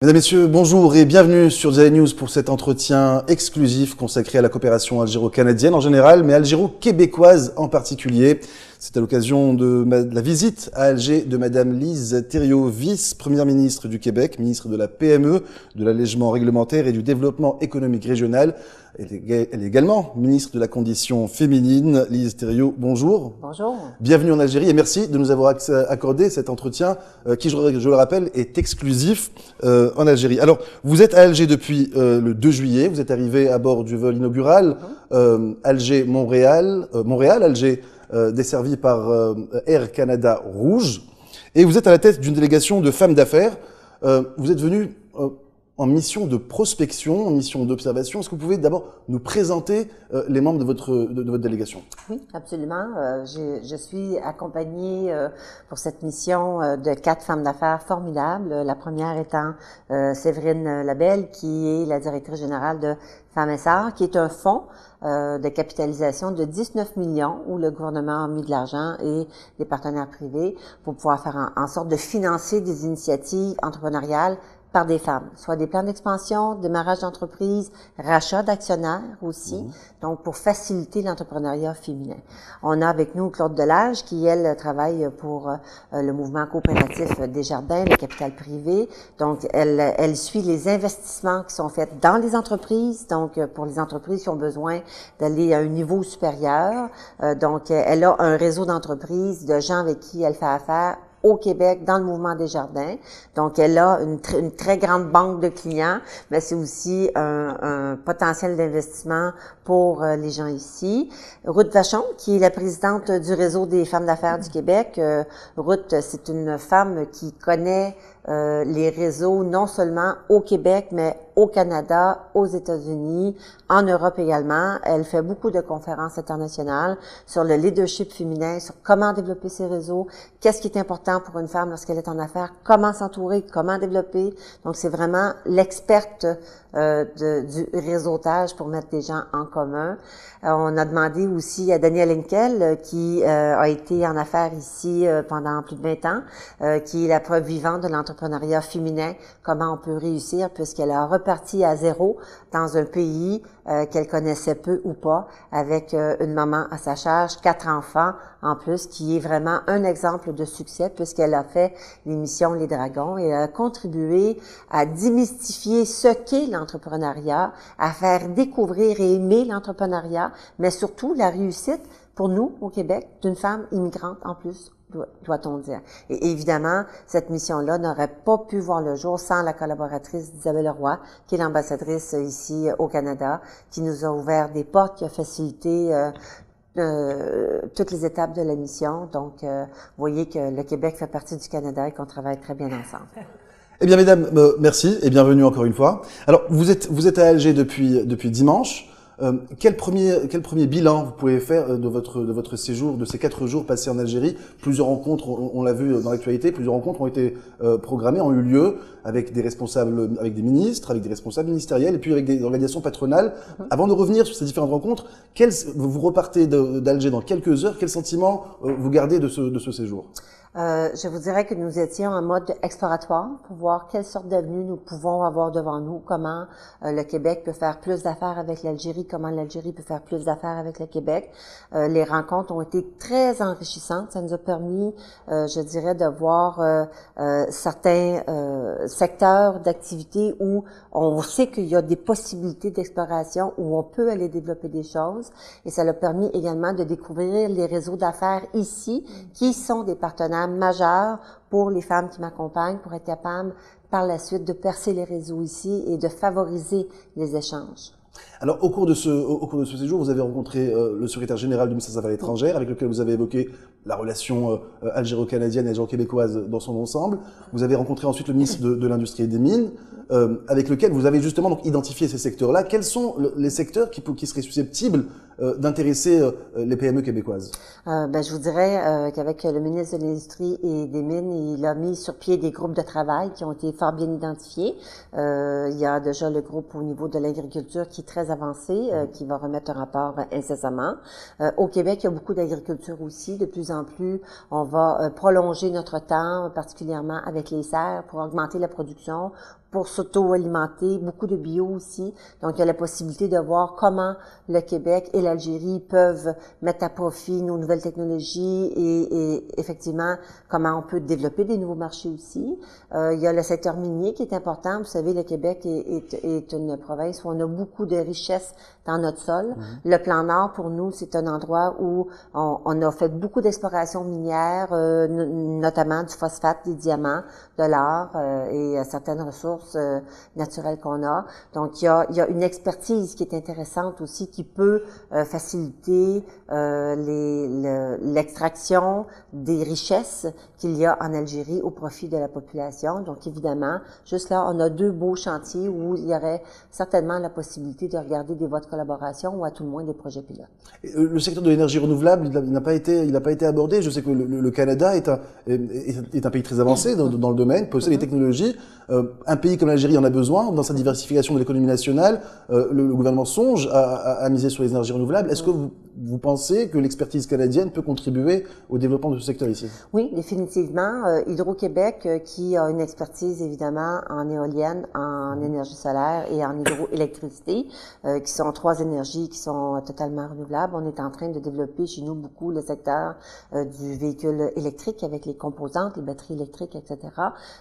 Mesdames, Messieurs, bonjour et bienvenue sur J News pour cet entretien exclusif consacré à la coopération algéro-canadienne en général, mais algéro-québécoise en particulier. C'est à l'occasion de la visite à Alger de Madame Lise Thériault, vice-première ministre du Québec, ministre de la PME, de l'allègement réglementaire et du développement économique régional. Elle est également ministre de la condition féminine. Lise Thériault, bonjour. Bonjour. Bienvenue en Algérie et merci de nous avoir accordé cet entretien qui, je le rappelle, est exclusif en Algérie. Alors, vous êtes à Alger depuis le 2 juillet. Vous êtes arrivé à bord du vol inaugural Alger-Montréal-Alger, desservi par Air Canada Rouge. Et vous êtes à la tête d'une délégation de femmes d'affaires. Vous êtes venu en mission de prospection, en mission d'observation. Est-ce que vous pouvez d'abord nous présenter les membres de votre délégation? Oui, absolument. Je suis accompagnée pour cette mission de 4 femmes d'affaires formidables. La première étant Séverine Labelle, qui est la directrice générale de Femmes et Sœurs, qui est un fonds de capitalisation de 19 millions où le gouvernement a mis de l'argent et des partenaires privés pour pouvoir faire en sorte de financer des initiatives entrepreneuriales par des femmes, soit des plans d'expansion, démarrage d'entreprise, rachat d'actionnaires aussi, donc pour faciliter l'entrepreneuriat féminin. On a avec nous Claude Delage qui, elle, travaille pour le mouvement coopératif Desjardins, le capital privé. Donc, elle suit les investissements qui sont faits dans les entreprises, donc pour les entreprises qui ont besoin d'aller à un niveau supérieur. Donc, elle a un réseau d'entreprises, de gens avec qui elle fait affaire au Québec, dans le mouvement Desjardins. Donc, elle a une très grande banque de clients, mais c'est aussi un potentiel d'investissement pour les gens ici. Ruth Vachon, qui est la présidente du réseau des femmes d'affaires du Québec. Ruth, c'est une femme qui connaît les réseaux non seulement au Québec, mais au Canada, aux États-Unis, en Europe également. Elle fait beaucoup de conférences internationales sur le leadership féminin, sur comment développer ses réseaux, qu'est-ce qui est important pour une femme lorsqu'elle est en affaires, comment s'entourer, comment développer. Donc, c'est vraiment l'experte du réseautage pour mettre des gens en commun. On a demandé aussi à Danielle Henkel, qui a été en affaires ici pendant plus de 20 ans, qui est la preuve vivante de l'entrepreneuriat féminin, comment on peut réussir puisqu'elle a reparti à zéro dans un pays qu'elle connaissait peu ou pas, avec une maman à sa charge, 4 enfants en plus, qui est vraiment un exemple de succès puisqu'elle a fait l'émission Les Dragons et a contribué à démystifier ce qu'est l'entrepreneuriat, à faire découvrir et aimer l'entrepreneuriat, mais surtout la réussite pour nous au Québec d'une femme immigrante en plus, doit-on dire. Et évidemment, cette mission-là n'aurait pas pu voir le jour sans la collaboratrice d'Isabelle Leroy, qui est l'ambassadrice ici au Canada, qui nous a ouvert des portes, qui a facilité toutes les étapes de la mission. Donc, vous voyez que le Québec fait partie du Canada et qu'on travaille très bien ensemble. Eh bien, mesdames, merci et bienvenue encore une fois. Alors, vous êtes à Alger depuis dimanche. Quel premier bilan vous pouvez faire de votre séjour, de ces 4 jours passés en Algérie? Plusieurs rencontres, on l'a vu dans l'actualité, plusieurs rencontres ont été programmées, ont eu lieu avec des responsables, avec des ministres, avec des responsables ministériels et puis avec des organisations patronales. Avant de revenir sur ces différentes rencontres, vous repartez d'Alger dans quelques heures. Quel sentiment vous gardez de ce séjour? Je vous dirais que nous étions en mode exploratoire pour voir quelle sorte d'avenue nous pouvons avoir devant nous, comment le Québec peut faire plus d'affaires avec l'Algérie, comment l'Algérie peut faire plus d'affaires avec le Québec. Les rencontres ont été très enrichissantes. Ça nous a permis, je dirais, de voir certains secteurs d'activité où on sait qu'il y a des possibilités d'exploration, où on peut aller développer des choses. Et ça l'a permis également de découvrir les réseaux d'affaires ici, qui sont des partenaires majeurs pour les femmes qui m'accompagnent, pour être capables par la suite de percer les réseaux ici et de favoriser les échanges. Alors, au cours de ce séjour, vous avez rencontré le secrétaire général du ministère des Affaires étrangères, avec lequel vous avez évoqué la relation algéro-canadienne et algéro-québécoise dans son ensemble. Vous avez rencontré ensuite le ministre de l'Industrie et des Mines, avec lequel vous avez justement donc identifié ces secteurs-là. Quels sont les secteurs qui seraient susceptibles d'intéresser les PME québécoises? Je vous dirais qu'avec le ministre de l'Industrie et des Mines, il a mis sur pied des groupes de travail qui ont été fort bien identifiés. Il y a déjà le groupe au niveau de l'agriculture qui est très avancé, qui va remettre un rapport incessamment. Au Québec, il y a beaucoup d'agriculture aussi. De plus en plus, on va prolonger notre temps, particulièrement avec les serres, pour augmenter la production, pour s'auto-alimenter, beaucoup de bio aussi. Donc, il y a la possibilité de voir comment le Québec et l'Algérie peuvent mettre à profit nos nouvelles technologies et effectivement, comment on peut développer des nouveaux marchés aussi. Il y a le secteur minier qui est important. Vous savez, le Québec est une province où on a beaucoup de richesses dans notre sol. Le plan Nord, pour nous, c'est un endroit où on a fait beaucoup d'exploration minière, notamment du phosphate, des diamants, de l'or et certaines ressources naturelles qu'on a. Donc, il y a une expertise qui est intéressante aussi, qui peut faciliter l'extraction des richesses qu'il y a en Algérie au profit de la population. Donc, évidemment, juste là, on a 2 beaux chantiers où il y aurait certainement la possibilité de regarder des voies de collaboration ou à tout le moins des projets pilotes. Le secteur de l'énergie renouvelable, il n'a pas été abordé. Je sais que le Canada est un pays très avancé dans le domaine, possède les technologies. Un pays comme l'Algérie en a besoin dans sa diversification de l'économie nationale. Le gouvernement songe à miser sur les énergies renouvelables. Est-ce que vous pensez que l'expertise canadienne peut contribuer au développement de ce secteur ici? Oui, définitivement. Hydro-Québec, qui a une expertise évidemment en éolienne, en énergie solaire et en hydroélectricité, qui sont 3 énergies qui sont totalement renouvelables. On est en train de développer chez nous beaucoup le secteur du véhicule électrique avec les composantes, les batteries électriques, etc.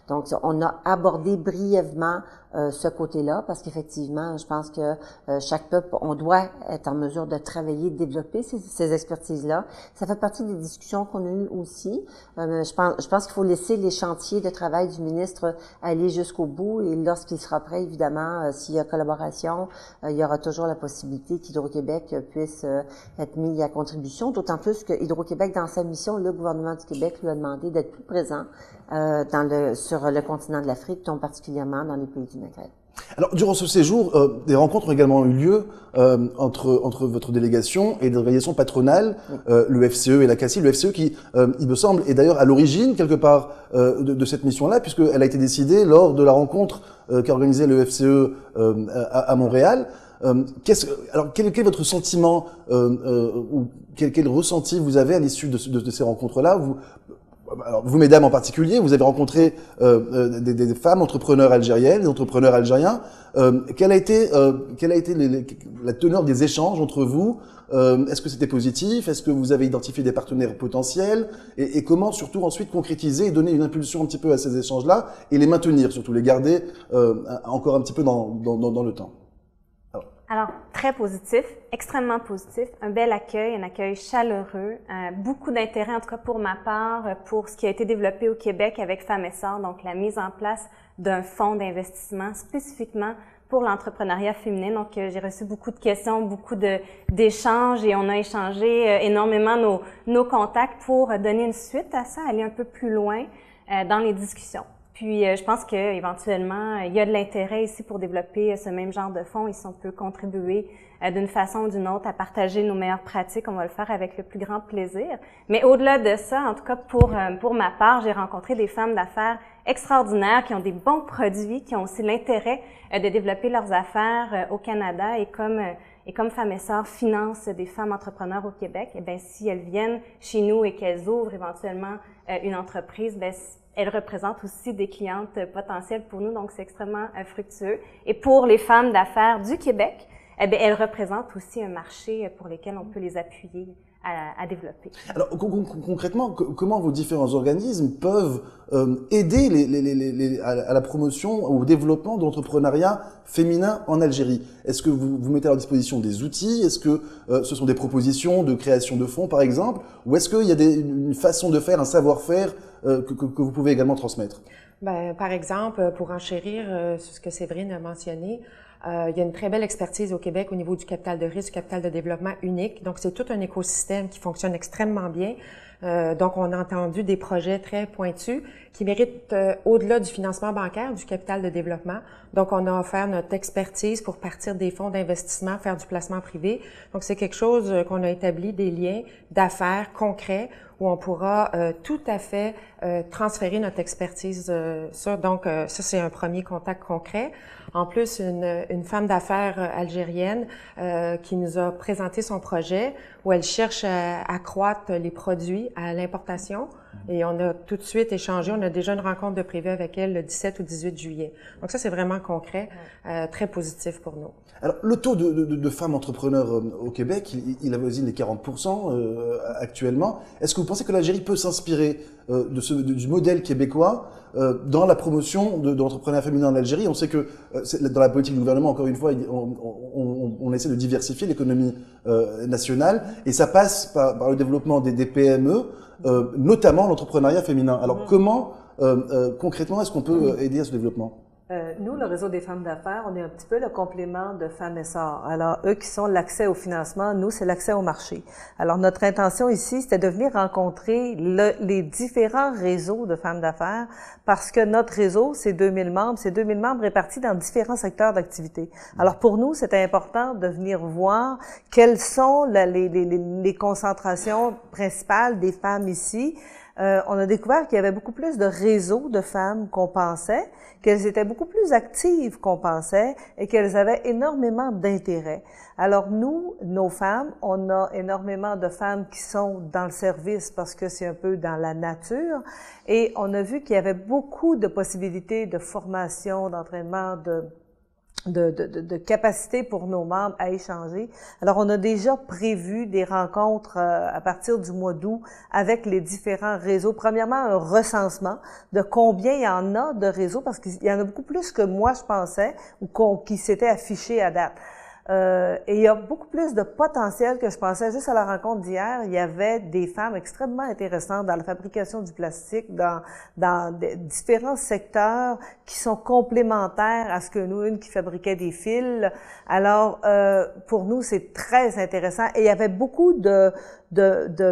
Donc, on a abordé brièvement ce côté-là parce qu'effectivement, je pense que chaque peuple, on doit être en mesure de travailler, de développer ces expertises-là. Ça fait partie des discussions qu'on a eues aussi. Je pense qu'il faut laisser les chantiers de travail du ministre aller jusqu'au bout et lorsqu'il sera prêt, évidemment, s'il y a collaboration, il y aura toujours la possibilité qu'Hydro-Québec puisse être mis à contribution, d'autant plus que Hydro-Québec, dans sa mission, le gouvernement du Québec lui a demandé d'être plus présent sur le continent de l'Afrique, donc particulièrement dans les pays du Maghreb. Alors, durant ce séjour, des rencontres ont également eu lieu entre votre délégation et des organisations patronales, le FCE et la CACI. Le FCE qui, il me semble, est d'ailleurs à l'origine, quelque part, de cette mission-là, puisqu'elle a été décidée lors de la rencontre qu'a organisée le FCE à Montréal. Alors, quel est votre sentiment ou quel ressenti vous avez à l'issue de ces rencontres-là? Alors, vous, mesdames en particulier, vous avez rencontré des femmes entrepreneurs algériennes, des entrepreneurs algériens. Quelle a été la teneur des échanges entre vous? Est-ce que c'était positif? Est-ce que vous avez identifié des partenaires potentiels? Et comment surtout ensuite concrétiser et donner une impulsion un petit peu à ces échanges-là et les maintenir, surtout les garder encore un petit peu dans le temps? Alors, très positif, extrêmement positif, un bel accueil, un accueil chaleureux, beaucoup d'intérêt, en tout cas pour ma part, pour ce qui a été développé au Québec avec Femmes et Essor, donc la mise en place d'un fonds d'investissement spécifiquement pour l'entrepreneuriat féminin. Donc, j'ai reçu beaucoup de questions, beaucoup d'échanges et on a échangé énormément nos contacts pour donner une suite à ça, aller un peu plus loin dans les discussions. Puis, je pense qu'éventuellement, il y a de l'intérêt ici pour développer ce même genre de fonds et si on peut contribuer d'une façon ou d'une autre à partager nos meilleures pratiques, on va le faire avec le plus grand plaisir. Mais au-delà de ça, en tout cas pour ma part, j'ai rencontré des femmes d'affaires extraordinaires qui ont des bons produits, qui ont aussi l'intérêt de développer leurs affaires au Canada et comme Femmes et Essor finance des femmes entrepreneurs au Québec, eh bien, si elles viennent chez nous et qu'elles ouvrent éventuellement une entreprise, bien, elles représentent aussi des clientes potentielles pour nous, donc c'est extrêmement fructueux. Et pour les femmes d'affaires du Québec, eh bien, elles représentent aussi un marché pour lequel on peut les appuyer à développer. Alors concrètement, comment vos différents organismes peuvent aider à la promotion, au développement de l'entrepreneuriat féminin en Algérie? Est-ce que vous mettez à leur disposition des outils? Est-ce que ce sont des propositions de création de fonds, par exemple? Ou est-ce qu'il y a une façon de faire, un savoir-faire que vous pouvez également transmettre? Ben, par exemple, pour enchérir sur ce que Séverine a mentionné, il y a une très belle expertise au Québec au niveau du capital de risque, du capital de développement unique. Donc, c'est tout un écosystème qui fonctionne extrêmement bien. Donc, on a entendu des projets très pointus qui méritent, au-delà du financement bancaire, du capital de développement. Donc, on a offert notre expertise pour partir des fonds d'investissement, faire du placement privé. Donc, c'est quelque chose qu'on a établi, des liens d'affaires concrets où on pourra tout à fait transférer notre expertise sur. Donc, ça, c'est un premier contact concret. En plus, une femme d'affaires algérienne qui nous a présenté son projet où elle cherche à accroître les produits à l'importation Et on a tout de suite échangé. On a déjà une rencontre de prévue avec elle le 17 ou 18 juillet. Donc ça, c'est vraiment concret, très positif pour nous. Alors, le taux de femmes entrepreneurs au Québec, il avoisine les 40% actuellement. Est-ce que vous pensez que l'Algérie peut s'inspirer du modèle québécois dans la promotion de l'entrepreneuriat féminin en Algérie? On sait que dans la politique du gouvernement, encore une fois, on essaie de diversifier l'économie nationale et ça passe par le développement des PME, notamment l'entrepreneuriat féminin. Alors, comment concrètement est-ce qu'on peut aider à ce développement? Nous, le réseau des femmes d'affaires, on est un petit peu le complément de Femmes Essor. Alors, eux qui sont l'accès au financement, nous, c'est l'accès au marché. Alors, notre intention ici, c'était de venir rencontrer les différents réseaux de femmes d'affaires parce que notre réseau, c'est 2000 membres. C'est 2000 membres répartis dans différents secteurs d'activité. Alors, pour nous, c'était important de venir voir quelles sont les concentrations principales des femmes ici. On a découvert qu'il y avait beaucoup plus de réseaux de femmes qu'on pensait, qu'elles étaient beaucoup plus actives qu'on pensait et qu'elles avaient énormément d'intérêt. Alors nous, nos femmes, on a énormément de femmes qui sont dans le service parce que c'est un peu dans la nature et on a vu qu'il y avait beaucoup de possibilités de formation, d'entraînement, de capacité pour nos membres à échanger. Alors, on a déjà prévu des rencontres à partir du mois d'août avec les différents réseaux. Premièrement, un recensement de combien il y en a de réseaux, parce qu'il y en a beaucoup plus que moi je pensais ou qui s'étaient affichés à date. Et il y a beaucoup plus de potentiel que je pensais. Juste à la rencontre d'hier, il y avait des femmes extrêmement intéressantes dans la fabrication du plastique, dans différents secteurs qui sont complémentaires à ce que nous, une qui fabriquait des fils. Alors, pour nous, c'est très intéressant. Et il y avait beaucoup de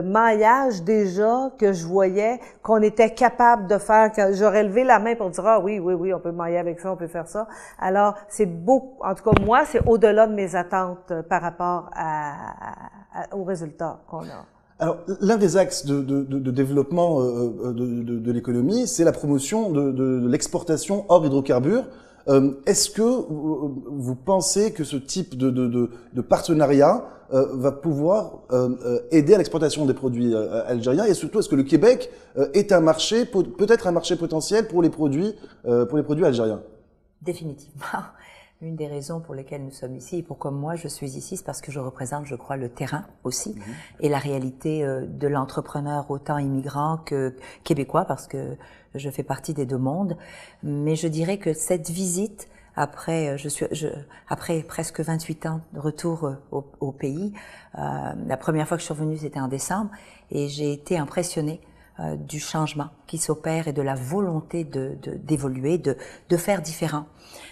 maillage déjà que je voyais qu'on était capable de faire. J'aurais levé la main pour dire, ah oui, on peut mailler avec ça, on peut faire ça. Alors, c'est beau. En tout cas, moi, c'est au-delà de mes attentes par rapport aux résultats qu'on a. Alors, l'un des axes de développement de l'économie, c'est la promotion de l'exportation hors hydrocarbures. Est-ce que vous pensez que ce type de partenariat va pouvoir aider à l'exportation des produits algériens et surtout est-ce que le Québec est un marché, peut-être un marché potentiel pour les produits algériens? Définitivement. Une des raisons pour lesquelles nous sommes ici et pourquoi moi je suis ici, c'est parce que je représente, je crois, le terrain aussi et la réalité de l'entrepreneur autant immigrant que québécois parce que je fais partie des deux mondes. Mais je dirais que cette visite, après presque 28 ans de retour au pays, la première fois que je suis revenue, c'était en décembre et j'ai été impressionnée du changement qui s'opère et de la volonté d'évoluer, de faire différent.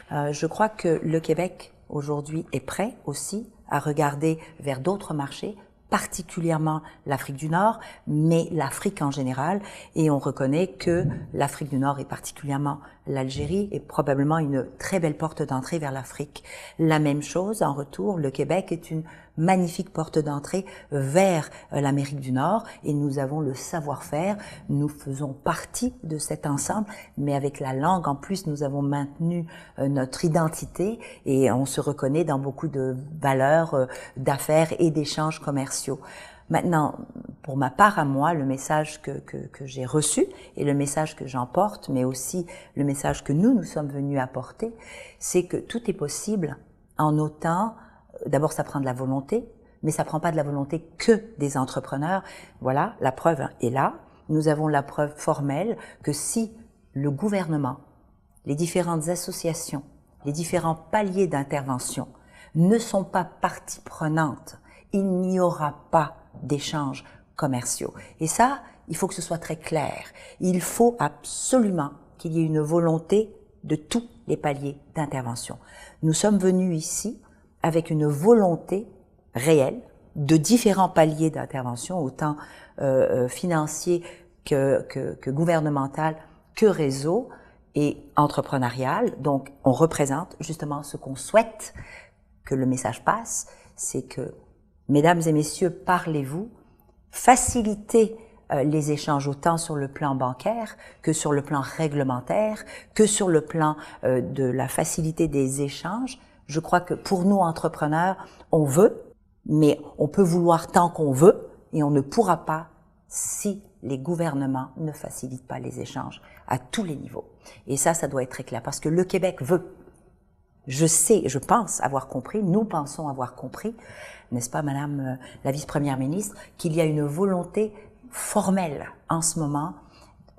Je crois que le Québec aujourd'hui est prêt aussi à regarder vers d'autres marchés, particulièrement l'Afrique du Nord, mais l'Afrique en général. Et on reconnaît que l'Afrique du Nord et particulièrement l'Algérie est probablement une très belle porte d'entrée vers l'Afrique. La même chose, en retour, le Québec est une magnifique porte d'entrée vers l'Amérique du Nord et nous avons le savoir-faire. Nous faisons partie de cet ensemble, mais avec la langue, en plus, nous avons maintenu notre identité et on se reconnaît dans beaucoup de valeurs d'affaires et d'échanges commerciaux. Maintenant, pour ma part à moi, le message que j'ai reçu et le message que j'emporte, mais aussi le message que nous sommes venus apporter, c'est que tout est possible en autant, d'abord ça prend de la volonté, mais ça prend pas de la volonté que des entrepreneurs. Voilà, la preuve est là. Nous avons la preuve formelle que si le gouvernement, les différentes associations, les différents paliers d'intervention ne sont pas partie prenante, il n'y aura pas d'échanges commerciaux. Et ça, il faut que ce soit très clair. Il faut absolument qu'il y ait une volonté de tous les paliers d'intervention. Nous sommes venus ici avec une volonté réelle de différents paliers d'intervention, autant financiers que gouvernemental, que réseau et entrepreneurial. Donc, on représente justement ce qu'on souhaite que le message passe, c'est que mesdames et messieurs, parlez-vous, facilitez les échanges autant sur le plan bancaire que sur le plan réglementaire, que sur le plan de la facilité des échanges. Je crois que pour nous, entrepreneurs, on veut, mais on peut vouloir tant qu'on veut et on ne pourra pas si les gouvernements ne facilitent pas les échanges à tous les niveaux. Et ça doit être très clair, parce que le Québec veut. Je pense avoir compris, nous pensons avoir compris, n'est-ce pas, Madame la vice-première ministre, qu'il y a une volonté formelle en ce moment.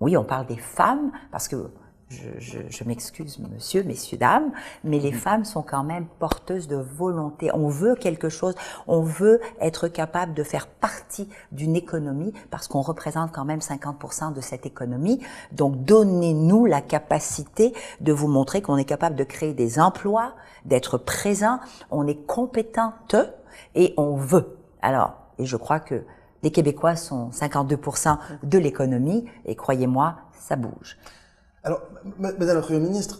Oui, on parle des femmes, parce que je m'excuse, messieurs, dames, mais les femmes sont quand même porteuses de volonté. On veut quelque chose, on veut être capable de faire partie d'une économie, parce qu'on représente quand même 50% de cette économie. Donc, donnez-nous la capacité de vous montrer qu'on est capable de créer des emplois, d'être présent, on est compétente et on veut. Alors, et je crois que les Québécois sont 52% de l'économie, et croyez-moi, ça bouge. Alors, Madame la Première ministre,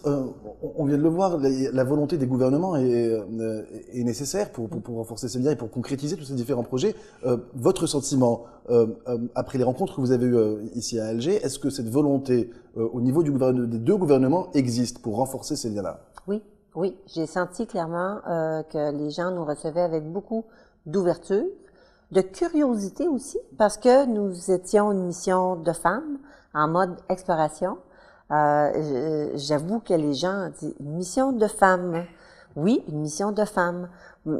on vient de le voir, la volonté des gouvernements est nécessaire pour renforcer ces liens et pour concrétiser tous ces différents projets. Votre sentiment, après les rencontres que vous avez eues ici à Alger, est-ce que cette volonté au niveau des deux gouvernements existe pour renforcer ces liens-là? Oui, j'ai senti clairement que les gens nous recevaient avec beaucoup d'ouverture, de curiosité aussi, parce que nous étions une mission de femmes en mode exploration. J'avoue que les gens disent une mission de femmes. Oui, une mission de femmes.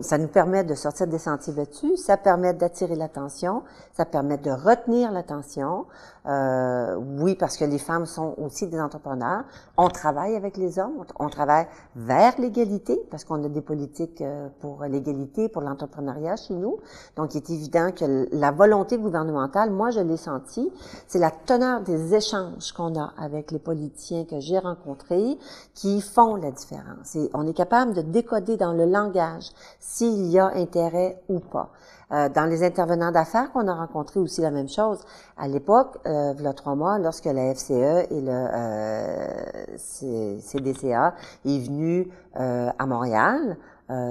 Ça nous permet de sortir des sentiers battus, ça permet d'attirer l'attention, ça permet de retenir l'attention. Oui, parce que les femmes sont aussi des entrepreneurs. On travaille avec les hommes, on travaille vers l'égalité, parce qu'on a des politiques pour l'égalité, pour l'entrepreneuriat chez nous. Donc, il est évident que la volonté gouvernementale, moi, je l'ai senti, c'est la teneur des échanges qu'on a avec les politiciens que j'ai rencontrés qui font la différence. Et on est capable de décoder dans le langage s'il y a intérêt ou pas. Dans les intervenants d'affaires qu'on a rencontrés aussi la même chose. À l'époque, il y a 3 mois, lorsque la FCE et le CDCA est venu à Montréal,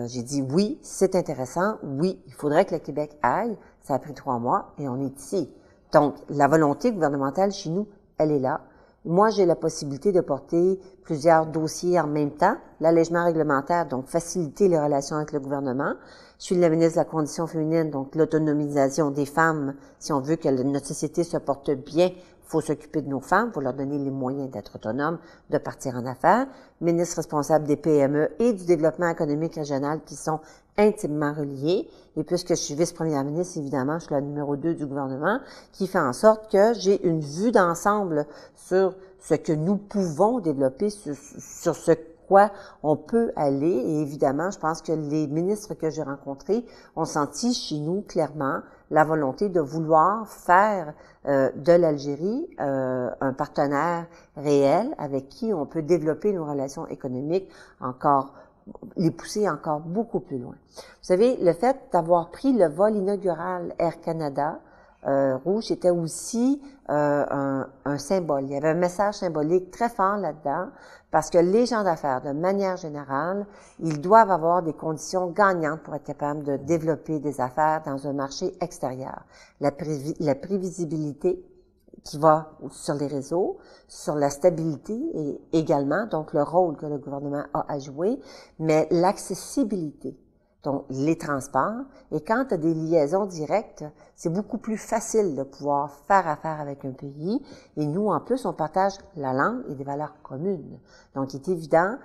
j'ai dit oui, c'est intéressant, oui, il faudrait que le Québec aille. Ça a pris 3 mois et on est ici. Donc, la volonté gouvernementale chez nous, elle est là. Moi, j'ai la possibilité de porter plusieurs dossiers en même temps. L'allègement réglementaire, donc faciliter les relations avec le gouvernement. Je suis la ministre de la Condition féminine, donc l'autonomisation des femmes. Si on veut que notre société se porte bien, il faut s'occuper de nos femmes, il faut leur donner les moyens d'être autonomes, de partir en affaires. Ministre responsable des PME et du développement économique régional qui sont intimement reliés. Et puisque je suis vice-première ministre, évidemment, je suis la numéro 2 du gouvernement, qui fait en sorte que j'ai une vue d'ensemble sur ce que nous pouvons développer, sur ce quoi on peut aller. Et évidemment, je pense que les ministres que j'ai rencontrés ont senti chez nous clairement la volonté de vouloir faire de l'Algérie un partenaire réel avec qui on peut développer nos relations économiques encore, les pousser encore beaucoup plus loin. Vous savez, le fait d'avoir pris le vol inaugural Air Canada rouge était aussi un symbole. Il y avait un message symbolique très fort là-dedans parce que les gens d'affaires, de manière générale, ils doivent avoir des conditions gagnantes pour être capables de développer des affaires dans un marché extérieur. La prévisibilité qui va sur les réseaux, sur la stabilité et également, donc le rôle que le gouvernement a à jouer, mais l'accessibilité. Donc, les transports. Et quand tu as des liaisons directes, c'est beaucoup plus facile de pouvoir faire affaire avec un pays. Et nous, en plus, on partage la langue et des valeurs communes. Donc, il est évident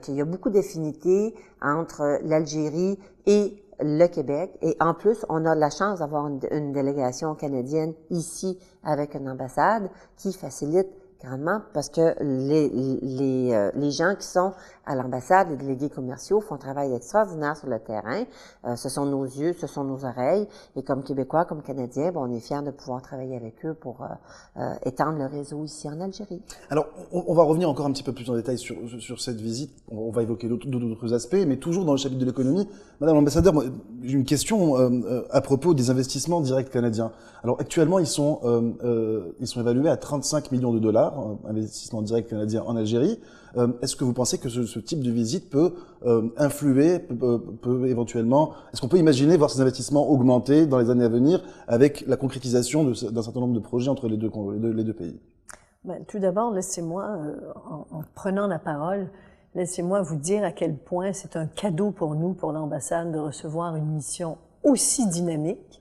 qu'il y a beaucoup d'affinités entre l'Algérie et le Québec. Et en plus, on a la chance d'avoir une délégation canadienne ici avec une ambassade qui facilite grandement parce que les gens qui sont à l'ambassade, les délégués commerciaux, font un travail extraordinaire sur le terrain. Ce sont nos yeux, ce sont nos oreilles. Et comme Québécois, comme Canadiens, on est fiers de pouvoir travailler avec eux pour étendre le réseau ici en Algérie. Alors, on va revenir encore un petit peu plus en détail sur cette visite. On va évoquer d'autres aspects, mais toujours dans le chapitre de l'économie. Madame l'ambassadeur, j'ai une question à propos des investissements directs canadiens. Alors, actuellement, ils sont évalués à 35 millions de dollars, investissements directs canadiens en Algérie. Est-ce que vous pensez que ce type de visite peut influer, peut éventuellement... Est-ce qu'on peut imaginer voir ces investissements augmenter dans les années à venir avec la concrétisation d'un certain nombre de projets entre les deux pays? Tout d'abord, laissez-moi, en prenant la parole, laissez-moi vous dire à quel point c'est un cadeau pour nous, pour l'ambassade, de recevoir une mission aussi dynamique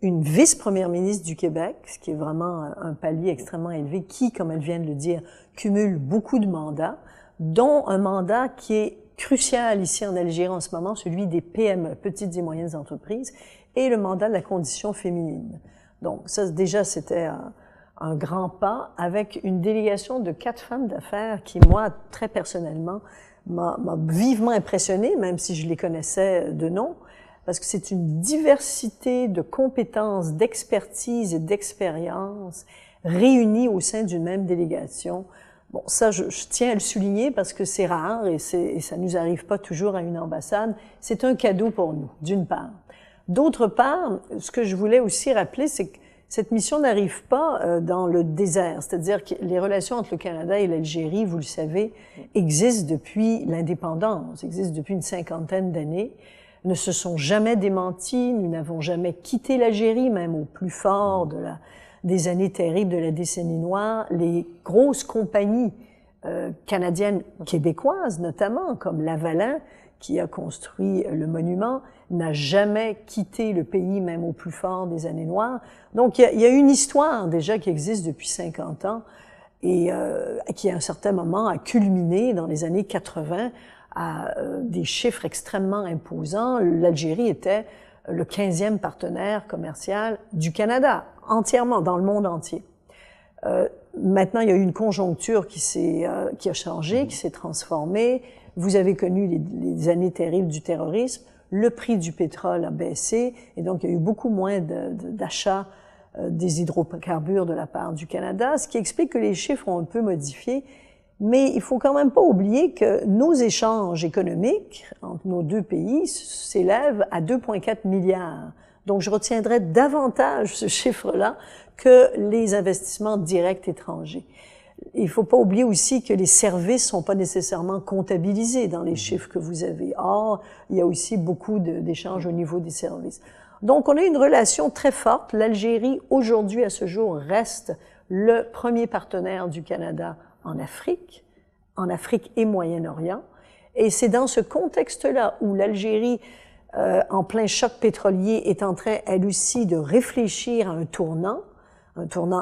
une vice-première ministre du Québec, ce qui est vraiment un palier extrêmement élevé, qui, comme elle vient de le dire, cumule beaucoup de mandats, dont un mandat qui est crucial ici en Algérie en ce moment, celui des PME, petites et moyennes entreprises, et le mandat de la condition féminine. Donc ça, déjà, c'était un grand pas avec une délégation de 4 femmes d'affaires qui, moi, très personnellement, m'a vivement impressionnée, même si je les connaissais de nom, parce que c'est une diversité de compétences, d'expertise et d'expérience réunies au sein d'une même délégation. Bon, ça, je tiens à le souligner parce que c'est rare et ça nous arrive pas toujours à une ambassade. C'est un cadeau pour nous, d'une part. D'autre part, ce que je voulais aussi rappeler, c'est que cette mission n'arrive pas dans le désert. C'est-à-dire que les relations entre le Canada et l'Algérie, vous le savez, existent depuis l'indépendance, existent depuis une 50aine d'années, ne se sont jamais démenties, nous n'avons jamais quitté l'Algérie, même au plus fort des années terribles de la décennie noire. Les grosses compagnies canadiennes, québécoises notamment, comme Lavalin, qui a construit le monument, n'a jamais quitté le pays, même au plus fort des années noires. Donc, il y a une histoire déjà qui existe depuis 50 ans et qui, à un certain moment, a culminé dans les années 80 à des chiffres extrêmement imposants. L'Algérie était le 15e partenaire commercial du Canada, entièrement, dans le monde entier. Maintenant, il y a eu une conjoncture qui a changé, qui s'est transformée. Vous avez connu les années terribles du terrorisme. Le prix du pétrole a baissé et donc il y a eu beaucoup moins d'achats des hydrocarbures de la part du Canada, ce qui explique que les chiffres ont un peu modifié. Mais il faut quand même pas oublier que nos échanges économiques entre nos deux pays s'élèvent à 2,4 milliards. Donc, je retiendrai davantage ce chiffre-là que les investissements directs étrangers. Il faut pas oublier aussi que les services sont pas nécessairement comptabilisés dans les chiffres que vous avez. Or, il y a aussi beaucoup d'échanges au niveau des services. Donc, on a une relation très forte. L'Algérie, aujourd'hui, à ce jour, reste le premier partenaire du Canada en Afrique et Moyen-Orient. Et c'est dans ce contexte-là où l'Algérie, en plein choc pétrolier, est en train, elle aussi, de réfléchir à un tournant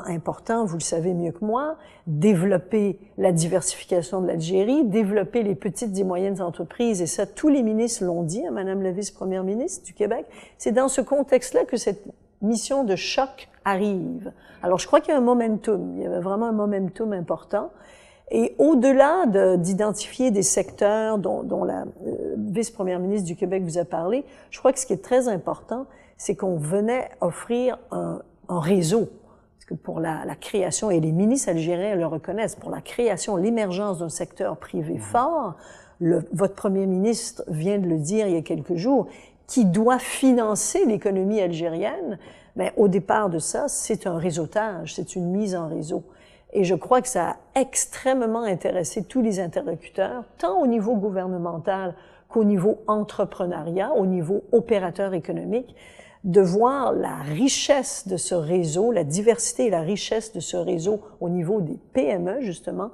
important, vous le savez mieux que moi, développer la diversification de l'Algérie, développer les petites et moyennes entreprises, et ça, tous les ministres l'ont dit, Madame la vice-première ministre du Québec. C'est dans ce contexte-là que cette mission de choc arrive. Alors, je crois qu'il y a un momentum, il y avait vraiment un momentum important. Et au-delà d'identifier des secteurs dont la vice-première ministre du Québec vous a parlé, je crois que ce qui est très important, c'est qu'on venait offrir un réseau. Parce que pour la création, et les ministres algériens le reconnaissent, pour la création, l'émergence d'un secteur privé fort, votre premier ministre vient de le dire il y a quelques jours, qui doit financer l'économie algérienne, mais au départ de ça, c'est un réseautage, c'est une mise en réseau. Et je crois que ça a extrêmement intéressé tous les interlocuteurs, tant au niveau gouvernemental qu'au niveau entrepreneuriat, au niveau opérateur économique, de voir la richesse de ce réseau, la diversité et la richesse de ce réseau au niveau des PME, justement,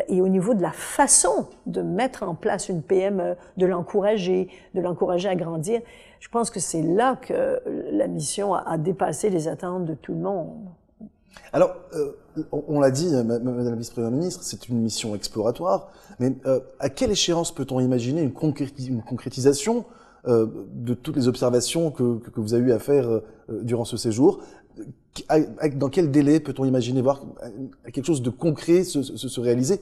et au niveau de la façon de mettre en place une PME, de l'encourager à grandir. Je pense que c'est là que la mission a dépassé les attentes de tout le monde. Alors, on l'a dit, Madame la vice-première ministre, c'est une mission exploratoire, mais à quelle échéance peut-on imaginer une concrétisation de toutes les observations que vous avez eu à faire durant ce séjour? Dans quel délai peut-on imaginer voir quelque chose de concret se réaliser?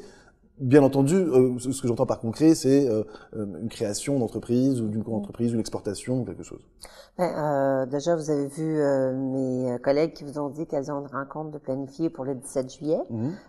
Bien entendu, ce que j'entends par concret, c'est une création d'entreprise ou d'une entreprise, une exportation ou quelque chose. Déjà, vous avez vu mes collègues qui vous ont dit qu'elles ont une rencontre de planifier pour le 17 juillet.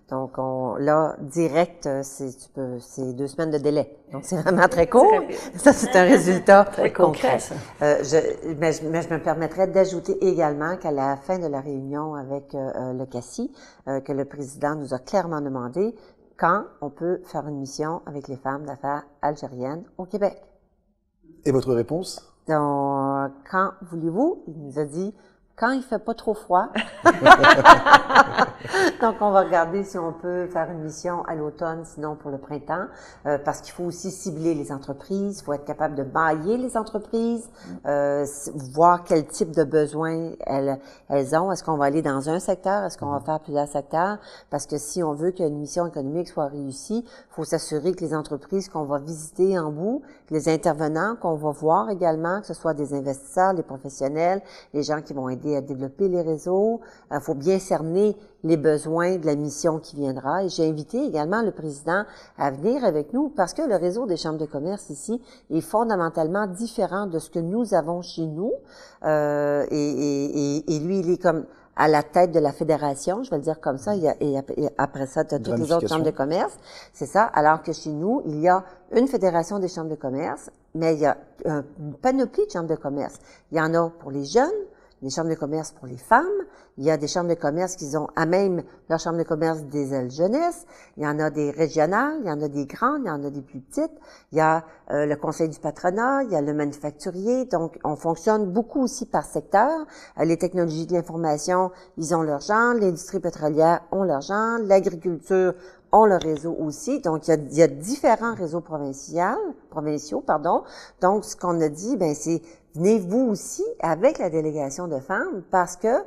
Donc, là, direct, c'est 2 semaines de délai. Donc, c'est vraiment très court. Ça, c'est un résultat très concret. Mais je me permettrais d'ajouter également qu'à la fin de la réunion avec le CACI, que le président nous a clairement demandé quand on peut faire une mission avec les femmes d'affaires algériennes au Québec. Et votre réponse? Donc, quand voulez-vous? Il nous a dit, quand il fait pas trop froid. Donc, on va regarder si on peut faire une mission à l'automne, sinon pour le printemps, parce qu'il faut aussi cibler les entreprises, il faut être capable de mailler les entreprises, voir quel type de besoins elles ont. Est-ce qu'on va aller dans un secteur? Est-ce qu'on va faire plusieurs secteurs? Parce que si on veut qu'une mission économique soit réussie, il faut s'assurer que les entreprises qu'on va visiter en bout, les intervenants qu'on va voir également, que ce soit des investisseurs, les professionnels, les gens qui vont aider à développer les réseaux, il faut bien cerner les besoins de la mission qui viendra. Et j'ai invité également le président à venir avec nous parce que le réseau des chambres de commerce ici est fondamentalement différent de ce que nous avons chez nous. Et lui, il est comme à la tête de la fédération, je vais le dire comme ça, et après ça, tu as toutes les autres chambres de commerce. C'est ça. Alors que chez nous, il y a une fédération des chambres de commerce, mais il y a une panoplie de chambres de commerce. Il y en a pour les jeunes, des chambres de commerce pour les femmes. Il y a des chambres de commerce qui ont à même leur chambre de commerce des ailes jeunesse. Il y en a des régionales, il y en a des grandes, il y en a des plus petites. Il y a le conseil du patronat, il y a le manufacturier. Donc, on fonctionne beaucoup aussi par secteur. Les technologies de l'information, ils ont leur genre. L'industrie pétrolière ont leur genre. L'agriculture ont leur réseau aussi. Donc, il y a différents réseaux provinciaux. Donc, ce qu'on a dit, ben c'est venez vous aussi avec la délégation de femmes parce que,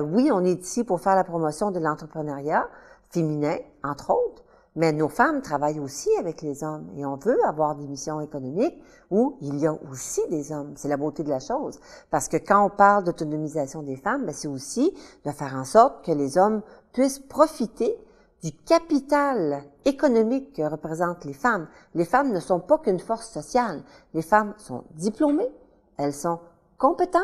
oui, on est ici pour faire la promotion de l'entrepreneuriat féminin, entre autres, mais nos femmes travaillent aussi avec les hommes et on veut avoir des missions économiques où il y a aussi des hommes. C'est la beauté de la chose. Parce que quand on parle d'autonomisation des femmes, ben c'est aussi de faire en sorte que les hommes puissent profiter du capital économique que représentent les femmes. Les femmes ne sont pas qu'une force sociale. Les femmes sont diplômées. Elles sont compétentes,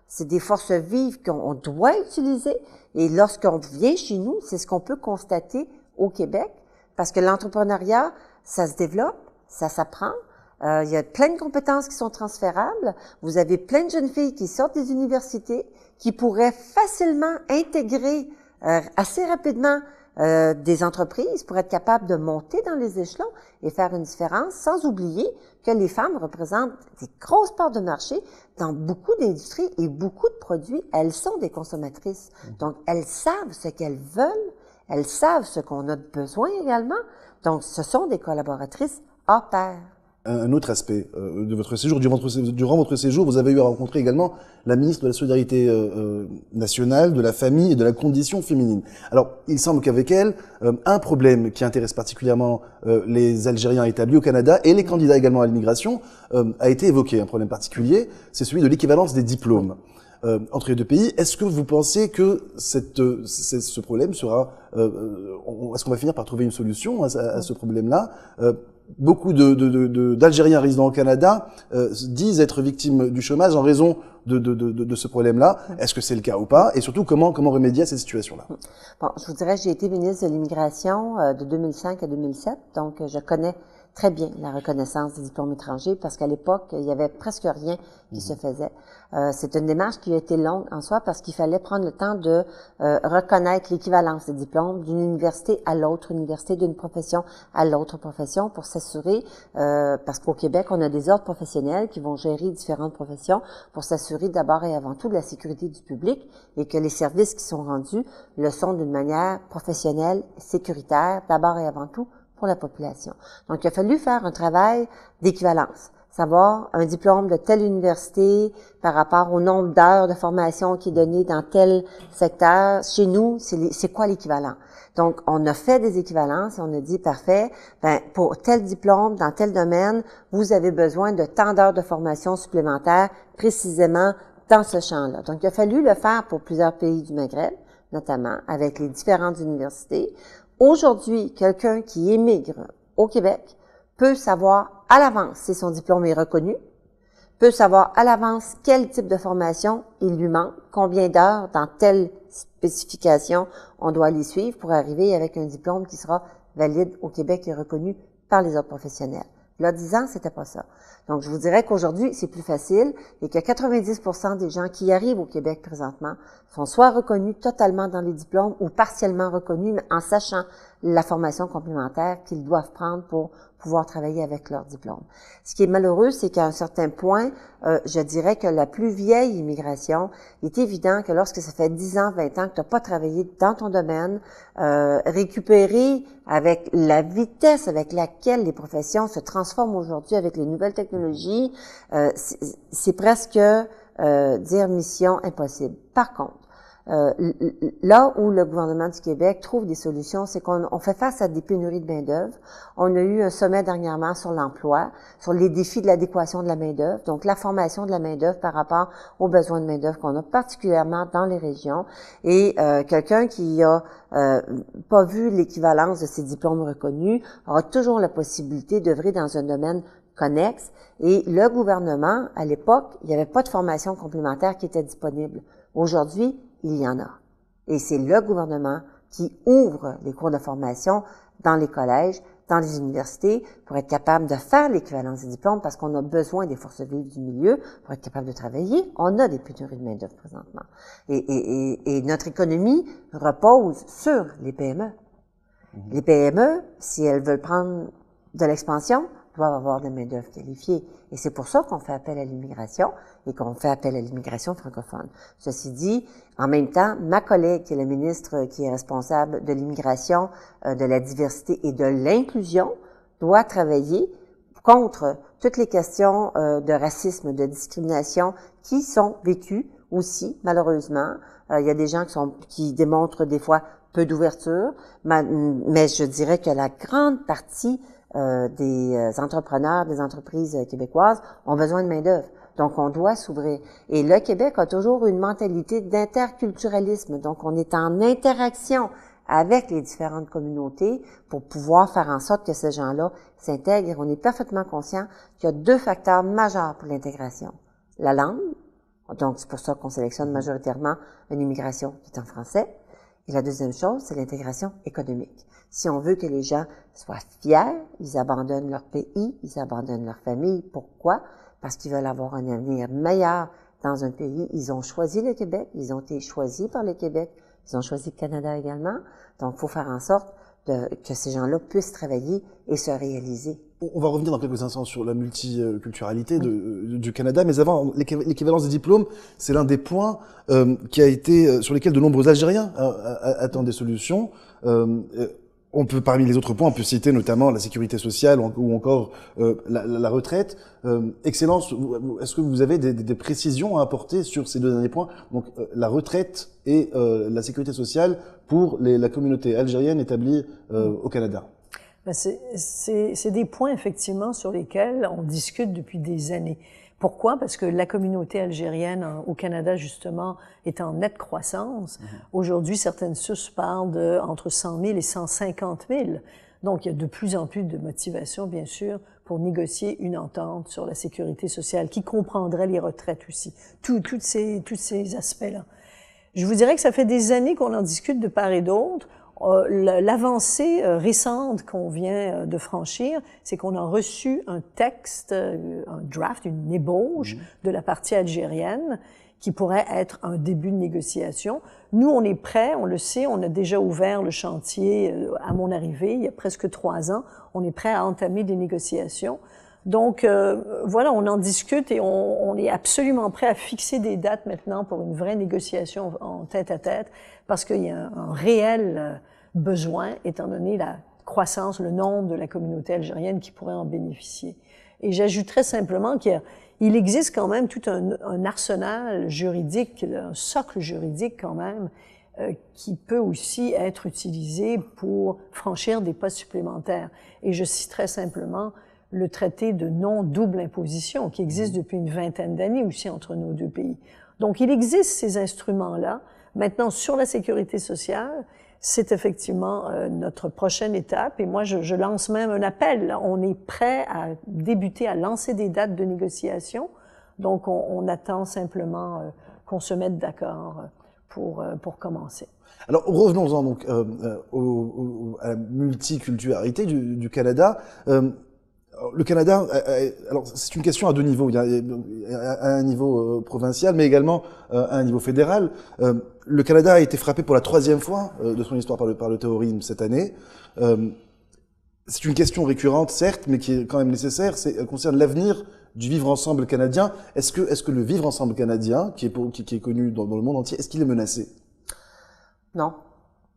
c'est des forces vives qu'on doit utiliser et lorsqu'on vient chez nous, c'est ce qu'on peut constater au Québec parce que l'entrepreneuriat, ça se développe, ça s'apprend, il y a plein de compétences qui sont transférables, vous avez plein de jeunes filles qui sortent des universités qui pourraient facilement intégrer assez rapidement des entreprises pour être capables de monter dans les échelons et faire une différence, sans oublier que les femmes représentent des grosses parts de marché dans beaucoup d'industries et beaucoup de produits. Elles sont des consommatrices. Donc, elles savent ce qu'elles veulent, elles savent ce qu'on a besoin également. Donc, ce sont des collaboratrices à pair. Un autre aspect de votre séjour, durant votre séjour, vous avez eu à rencontrer également la ministre de la Solidarité nationale, de la famille et de la condition féminine. Alors, il semble qu'avec elle, un problème qui intéresse particulièrement les Algériens établis au Canada et les candidats également à l'immigration a été évoqué. Un problème particulier, c'est celui de l'équivalence des diplômes. Entre les deux pays, est-ce que vous pensez que ce problème sera... est-ce qu'on va finir par trouver une solution à ce problème-là beaucoup d'Algériens résidant au Canada disent être victimes du chômage en raison de ce problème-là. Est-ce que c'est le cas ou pas? Et surtout, comment remédier à cette situation-là? Bon, je vous dirais, j'ai été ministre de l'Immigration de 2005 à 2007, donc je connais très bien la reconnaissance des diplômes étrangers parce qu'à l'époque, il y avait presque rien qui se faisait. C'est une démarche qui a été longue en soi parce qu'il fallait prendre le temps de reconnaître l'équivalence des diplômes d'une université à l'autre université, d'une profession à l'autre profession pour s'assurer, parce qu'au Québec, on a des ordres professionnels qui vont gérer différentes professions pour s'assurer d'abord et avant tout de la sécurité du public et que les services qui sont rendus le sont d'une manière professionnelle, sécuritaire, d'abord et avant tout pour la population. Donc, il a fallu faire un travail d'équivalence. Savoir un diplôme de telle université par rapport au nombre d'heures de formation qui est donné dans tel secteur. Chez nous, c'est quoi l'équivalent? Donc, on a fait des équivalences et on a dit, parfait, ben, pour tel diplôme, dans tel domaine, vous avez besoin de tant d'heures de formation supplémentaires précisément dans ce champ-là. Donc, il a fallu le faire pour plusieurs pays du Maghreb, notamment avec les différentes universités. Aujourd'hui, quelqu'un qui émigre au Québec peut savoir à l'avance si son diplôme est reconnu, peut savoir à l'avance quel type de formation il lui manque, combien d'heures dans telle spécification on doit les suivre pour arriver avec un diplôme qui sera valide au Québec et reconnu par les autres professionnels. Là, 10 ans, c'était pas ça. Donc, je vous dirais qu'aujourd'hui, c'est plus facile et que 90% des gens qui arrivent au Québec présentement sont soit reconnus totalement dans les diplômes ou partiellement reconnus, mais en sachant la formation complémentaire qu'ils doivent prendre pour pouvoir travailler avec leur diplôme. Ce qui est malheureux, c'est qu'à un certain point, je dirais que la plus vieille immigration, il est évident que lorsque ça fait 10 ans, 20 ans que tu n'as pas travaillé dans ton domaine, récupérer avec la vitesse avec laquelle les professions se transforment aujourd'hui avec les nouvelles technologies, c'est presque dire mission impossible. Par contre, là où le gouvernement du Québec trouve des solutions, c'est qu'on fait face à des pénuries de main-d'œuvre. On a eu un sommet dernièrement sur l'emploi, sur les défis de l'adéquation de la main-d'œuvre, donc la formation de la main-d'œuvre par rapport aux besoins de main-d'œuvre qu'on a particulièrement dans les régions. Et quelqu'un qui a pas vu l'équivalence de ses diplômes reconnus aura toujours la possibilité d'œuvrer dans un domaine connexe. Et le gouvernement, à l'époque, il n'y avait pas de formation complémentaire qui était disponible. Aujourd'hui, il y en a. Et c'est le gouvernement qui ouvre les cours de formation dans les collèges, dans les universités, pour être capable de faire l'équivalence des diplômes, parce qu'on a besoin des forces vives du milieu pour être capable de travailler. On a des pénuries de main-d'œuvre présentement. Et notre économie repose sur les PME. Les PME, si elles veulent prendre de l'expansion, doivent avoir de la main-d'œuvre qualifiée. Et c'est pour ça qu'on fait appel à l'immigration et qu'on fait appel à l'immigration francophone. Ceci dit, en même temps, ma collègue, qui est la ministre qui est responsable de l'immigration, de la diversité et de l'inclusion, doit travailler contre toutes les questions de racisme, de discrimination qui sont vécues aussi, malheureusement. Il y a des gens qui démontrent des fois peu d'ouverture, mais je dirais que la grande partie des entrepreneurs, des entreprises québécoises ont besoin de main-d'œuvre. Donc, on doit s'ouvrir. Et le Québec a toujours une mentalité d'interculturalisme. Donc, on est en interaction avec les différentes communautés pour pouvoir faire en sorte que ces gens-là s'intègrent. On est parfaitement conscient qu'il y a 2 facteurs majeurs pour l'intégration. La langue, donc c'est pour ça qu'on sélectionne majoritairement une immigration qui est en français. Et la deuxième chose, c'est l'intégration économique. Si on veut que les gens soient fiers, ils abandonnent leur pays, ils abandonnent leur famille. Pourquoi? Parce qu'ils veulent avoir un avenir meilleur dans un pays. Ils ont choisi le Québec, ils ont été choisis par le Québec, ils ont choisi le Canada également. Donc, il faut faire en sorte que ces gens-là puissent travailler et se réaliser. On va revenir dans quelques instants sur la multiculturalité du Canada, mais avant, l'équivalence des diplômes, c'est l'un des points qui a été sur lesquels de nombreux Algériens attendent des solutions. On peut, parmi les autres points, on peut citer notamment la sécurité sociale ou encore la retraite. Excellence, est-ce que vous avez des précisions à apporter sur ces 2 derniers points? Donc, la retraite et la sécurité sociale pour la communauté algérienne établie au Canada. Ben c'est des points, effectivement, sur lesquels on discute depuis des années. Pourquoi? Parce que la communauté algérienne au Canada, justement, est en nette croissance. Aujourd'hui, certaines sources parlent de entre 100 000 et 150 000. Donc, il y a de plus en plus de motivation, bien sûr, pour négocier une entente sur la sécurité sociale qui comprendrait les retraites aussi. Tous ces aspects-là. Je vous dirais que ça fait des années qu'on en discute de part et d'autre. L'avancée récente qu'on vient de franchir, c'est qu'on a reçu un texte, un draft, une ébauche de la partie algérienne qui pourrait être un début de négociation. Nous, on est prêts, on le sait, on a déjà ouvert le chantier à mon arrivée, il y a presque 3 ans. On est prêt à entamer des négociations. Donc, voilà, on en discute et on est absolument prêt à fixer des dates maintenant pour une vraie négociation en tête-à-tête, parce qu'il y a un réel besoin, étant donné la croissance, le nombre de la communauté algérienne qui pourrait en bénéficier. Et j'ajouterais simplement qu'il existe quand même tout un arsenal juridique, un socle juridique quand même, qui peut aussi être utilisé pour franchir des pas supplémentaires. Et je citerai simplement le traité de non-double imposition qui existe depuis une 20aine d'années aussi entre nos 2 pays. Donc, il existe ces instruments-là. Maintenant, sur la sécurité sociale, c'est effectivement notre prochaine étape. Et moi, je lance même un appel. On est prêt à débuter, à lancer des dates de négociation. Donc, on attend simplement qu'on se mette d'accord pour commencer. Alors, revenons-en donc à la multiculturalité du Canada. le Canada, alors c'est une question à deux niveaux. Il y a à un niveau provincial, mais également à un niveau fédéral. Le Canada a été frappé pour la 3e fois de son histoire par le terrorisme cette année. C'est une question récurrente, certes, mais qui est quand même nécessaire. Elle concerne l'avenir du vivre ensemble canadien. Est-ce que le vivre ensemble canadien, qui est connu dans le monde entier, est-ce qu'il est menacé? Non.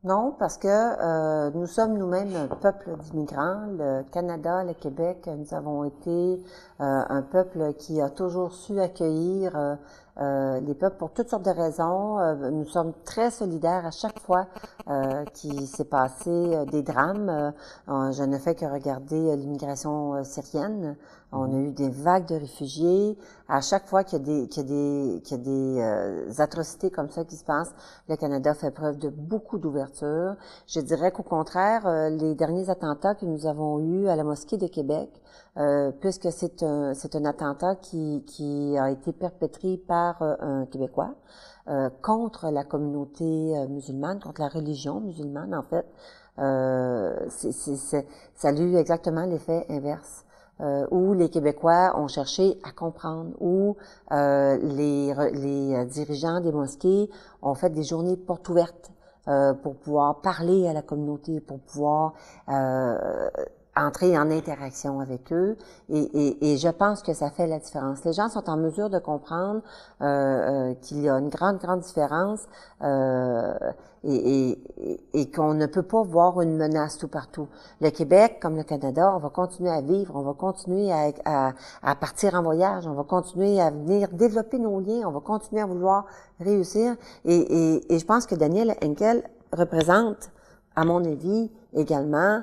Non, parce que nous sommes nous-mêmes un peuple d'immigrants. Le Canada, le Québec, nous avons été un peuple qui a toujours su accueillir les peuples pour toutes sortes de raisons. Nous sommes très solidaires à chaque fois qu'il s'est passé des drames. Je ne fais que regarder l'immigration syrienne. On a eu des vagues de réfugiés. À chaque fois qu'il y a des atrocités comme ça qui se passent, le Canada fait preuve de beaucoup d'ouverture. Je dirais qu'au contraire, les derniers attentats que nous avons eus à la mosquée de Québec, puisque c'est un attentat qui a été perpétré par un Québécois contre la communauté musulmane, contre la religion musulmane en fait, ça a eu exactement l'effet inverse. Où les Québécois ont cherché à comprendre, où les dirigeants des mosquées ont fait des journées portes ouvertes pour pouvoir parler à la communauté, pour pouvoir entrer en interaction avec eux, et je pense que ça fait la différence. Les gens sont en mesure de comprendre qu'il y a une grande différence et qu'on ne peut pas voir une menace tout partout. Le Québec, comme le Canada, on va continuer à vivre, on va continuer à partir en voyage, on va continuer à venir développer nos liens, on va continuer à vouloir réussir, et je pense que Daniel Henkel représente, à mon avis, également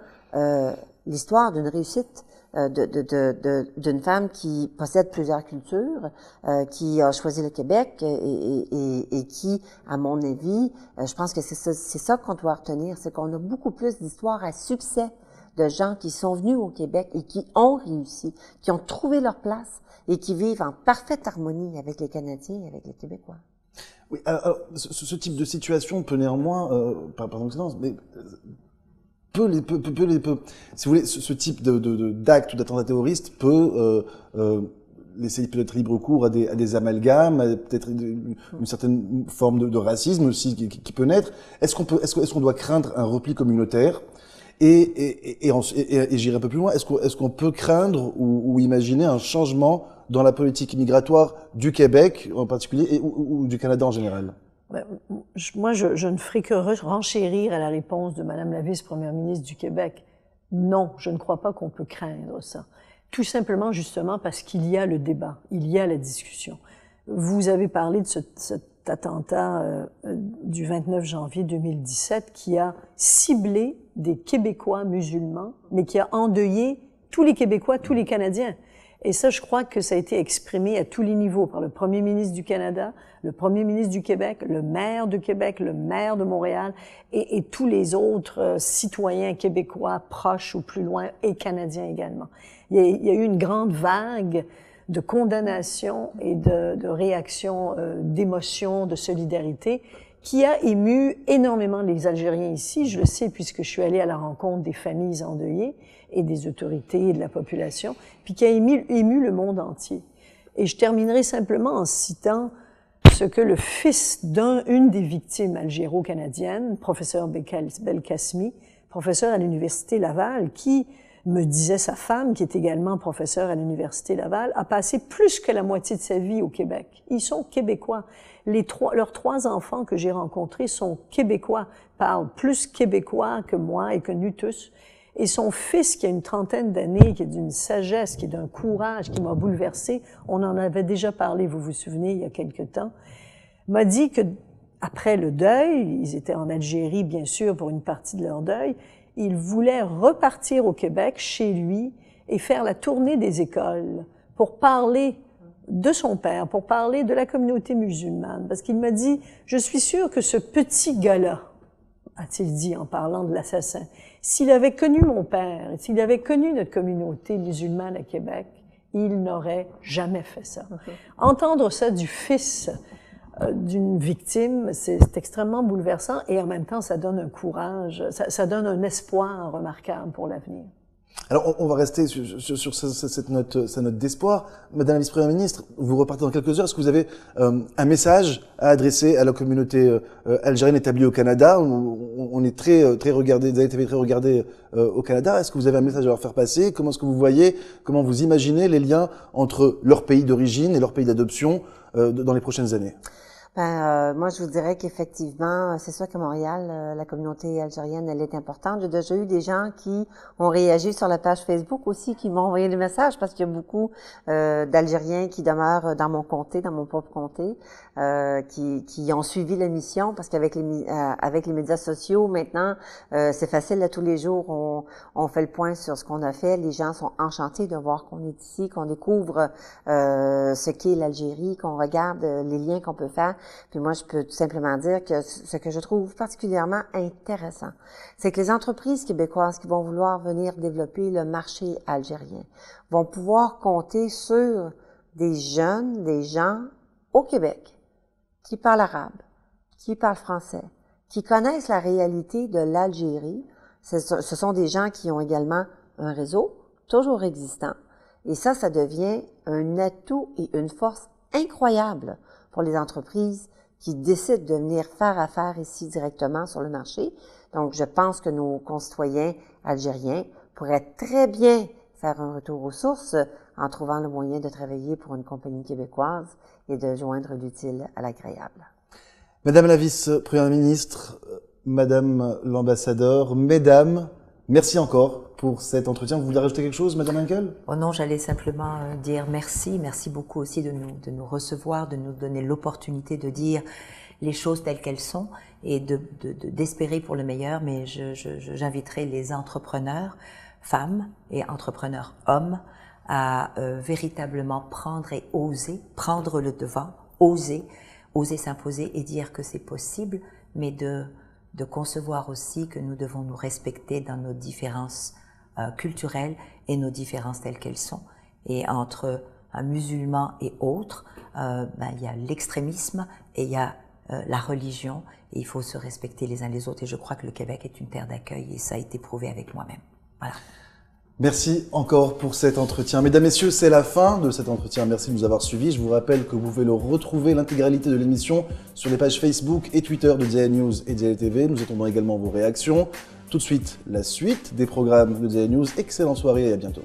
l'histoire d'une réussite d'une femme qui possède plusieurs cultures, qui a choisi le Québec et qui, à mon avis, je pense que c'est ça qu'on doit retenir, c'est qu'on a beaucoup plus d'histoires à succès de gens qui sont venus au Québec et qui ont réussi, qui ont trouvé leur place et qui vivent en parfaite harmonie avec les Canadiens et avec les Québécois. Oui, alors ce type de situation peut néanmoins, pardon, mais si vous voulez, ce type d'acte ou d'attentat terroriste peut laisser peut-être libre cours à des amalgames, à peut-être une certaine forme de racisme aussi qui peut naître. Est-ce qu'on doit craindre un repli communautaire? Et j'irai un peu plus loin. Est-ce qu'on peut craindre ou imaginer un changement dans la politique migratoire du Québec en particulier ou du Canada en général? Moi, je ne ferai que renchérir à la réponse de Madame la vice-première ministre du Québec. Non, je ne crois pas qu'on peut craindre ça. Tout simplement, justement, parce qu'il y a le débat, il y a la discussion. Vous avez parlé de cet attentat du 29 janvier 2017 qui a ciblé des Québécois musulmans, mais qui a endeuillé tous les Québécois, tous les Canadiens. Et ça, je crois que ça a été exprimé à tous les niveaux par le premier ministre du Canada, le premier ministre du Québec, le maire de Québec, le maire de Montréal et tous les autres citoyens québécois proches ou plus loin et canadiens également. Il y a eu une grande vague de condamnation et de réaction, d'émotion, de solidarité qui a ému énormément les Algériens ici. Je le sais puisque je suis allée à la rencontre des familles endeuillées et des autorités et de la population, puis qui a ému le monde entier. Et je terminerai simplement en citant ce que le fils d'une des victimes algéro-canadiennes, professeur Belkacemi, professeur à l'Université Laval, qui me disait sa femme, qui est également professeure à l'Université Laval, a passé plus que la moitié de sa vie au Québec. Ils sont québécois. Leurs 3 enfants que j'ai rencontrés sont québécois, parlent plus québécois que moi et que nous tous. Et son fils, qui a une trentaine d'années, qui est d'une sagesse, qui est d'un courage, qui m'a bouleversée, on en avait déjà parlé, vous vous souvenez, il y a quelque temps, m'a dit que après le deuil, ils étaient en Algérie, bien sûr, pour une partie de leur deuil, il voulait repartir au Québec, chez lui, et faire la tournée des écoles pour parler de son père, pour parler de la communauté musulmane. Parce qu'il m'a dit, je suis sûr que ce petit gars-là, a-t-il dit en parlant de l'assassin, s'il avait connu mon père, s'il avait connu notre communauté musulmane à Québec, il n'aurait jamais fait ça. Entendre ça du fils d'une victime, c'est extrêmement bouleversant et en même temps, ça donne un courage, ça donne un espoir remarquable pour l'avenir. Alors, on va rester sur cette note d'espoir. Madame la vice-première ministre, vous repartez dans quelques heures. Est-ce que vous avez un message à adresser à la communauté algérienne établie au Canada? On est très regardé, vous avez été très regardé au Canada. Est-ce que vous avez un message à leur faire passer? Comment est-ce que vous voyez, comment vous imaginez les liens entre leur pays d'origine et leur pays d'adoption dans les prochaines années? Moi, je vous dirais qu'effectivement, c'est sûr qu'à Montréal, la communauté algérienne, elle est importante. J'ai déjà eu des gens qui ont réagi sur la page Facebook aussi, qui m'ont envoyé des messages parce qu'il y a beaucoup d'Algériens qui demeurent dans mon comté, dans mon propre comté, qui ont suivi l'émission parce qu'avec les médias sociaux, maintenant, c'est facile. Tous les jours, on fait le point sur ce qu'on a fait. Les gens sont enchantés de voir qu'on est ici, qu'on découvre ce qu'est l'Algérie, qu'on regarde les liens qu'on peut faire. Puis moi, je peux tout simplement dire que ce que je trouve particulièrement intéressant, c'est que les entreprises québécoises qui vont vouloir venir développer le marché algérien vont pouvoir compter sur des jeunes, des gens au Québec qui parlent arabe, qui parlent français, qui connaissent la réalité de l'Algérie. Ce sont des gens qui ont également un réseau toujours existant. Et ça devient un atout et une force incroyable pour les entreprises qui décident de venir faire affaire ici directement sur le marché. Donc, je pense que nos concitoyens algériens pourraient très bien faire un retour aux sources en trouvant le moyen de travailler pour une compagnie québécoise et de joindre l'utile à l'agréable. Madame la vice-première ministre, Madame l'ambassadeur, Mesdames, merci encore pour cet entretien. Vous voulez rajouter quelque chose, Madame Henkel? Oh non, j'allais simplement dire merci. Merci beaucoup aussi de nous recevoir, de nous donner l'opportunité de dire les choses telles qu'elles sont et d'espérer pour le meilleur. Mais j'inviterai les entrepreneurs femmes et entrepreneurs hommes à véritablement prendre et oser, prendre le devant, oser s'imposer et dire que c'est possible, mais de concevoir aussi que nous devons nous respecter dans nos différences culturelles et nos différences telles qu'elles sont. Et entre un musulman et autres, il y a l'extrémisme et il y a la religion, et il faut se respecter les uns les autres. Et je crois que le Québec est une terre d'accueil et ça a été prouvé avec moi-même. Voilà. Merci encore pour cet entretien. Mesdames, Messieurs, c'est la fin de cet entretien. Merci de nous avoir suivis. Je vous rappelle que vous pouvez retrouver l'intégralité de l'émission sur les pages Facebook et Twitter de DIA News et DIA TV. Nous attendons également vos réactions. Tout de suite, la suite des programmes de DIA News. Excellente soirée et à bientôt.